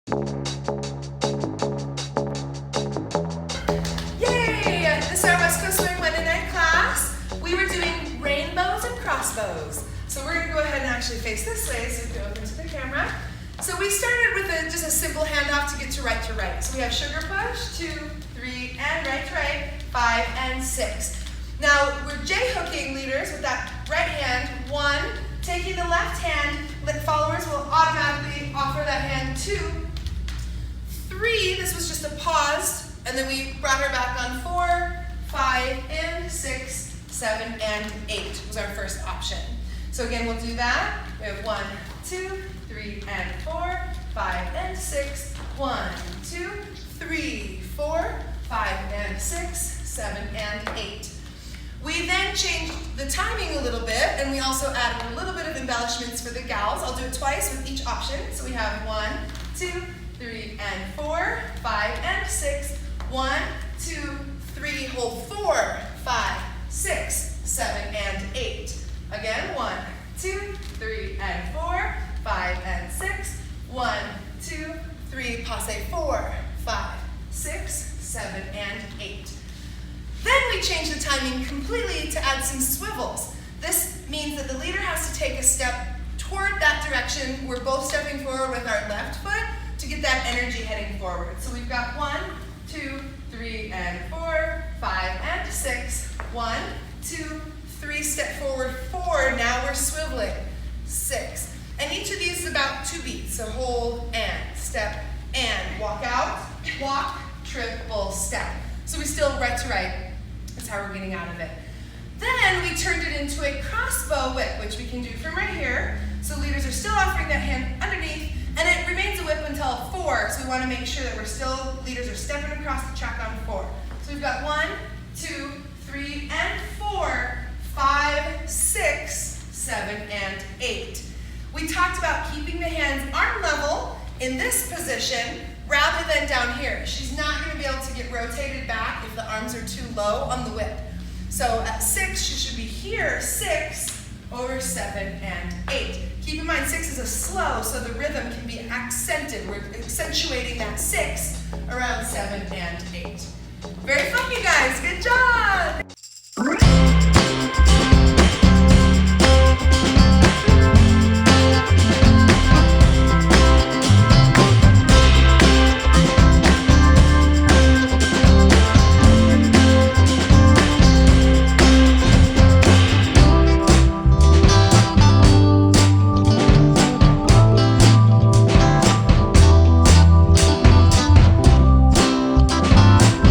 Yay! This is our West Coast Swing Monday night class. We were doing rainbows and crossbows. So we're going to go ahead and actually face this way so you can open to the camera. So we started with just a simple handoff to get to right. So we have sugar push, 2, 3, and right, 5, and 6. Now we're J-hooking leaders with that right hand, 1, taking the left hand, followers will automatically offer that hand 2, 3, this was just a pause, and then we brought her back on 4, 5, and 6, 7, and 8 was our first option. So again, we'll do that. We have 1, 2, 3, and 4, 5, and 6, 1, 2, 3, 4, 5, and 6, 7, and 8. We then changed the timing a little bit, and we also added a little bit of embellishments for the gals. I'll do it twice with each option. So we have 1, 2, 3, and 4, 5, and 6, 1, 2, 3, hold 4, 5, 6, 7, and 8. Again, 1, 2, 3, and 4, 5, and 6, 1, 2, 3, passe 4, 5, 6, 7, and 8. Then we change the timing completely to add some swivels. This means that the leader has to take a step toward that direction. We're both stepping forward with our left foot to get that energy heading forward. So we've got 1, 2, 3, and 4, 5, and 6, 1, 2, 3, step forward, 4, now we're swiveling, 6. And each of these is about 2 beats, so hold and step and walk out, walk, triple step. So we still right to right. That's how we're getting out of it. Then we turned it into a crossbow whip, which we can do from right here. So leaders are still offering that hand underneath, and it remains a whip until 4. So we want to make sure that leaders are stepping across the track on 4. So we've got 1, 2, 3, and 4, 5, 6, 7, and 8. We talked about keeping the hands arm level in this position rather than down here. She's not going to be able to get rotated back if the arms are too low on the whip. So at 6, she should be here, 6 over 7 and 8. Keep in mind 6 is a slow, so the rhythm can be accented. We're accentuating that 6 around 7 and 8. Very fun, you guys. Good job.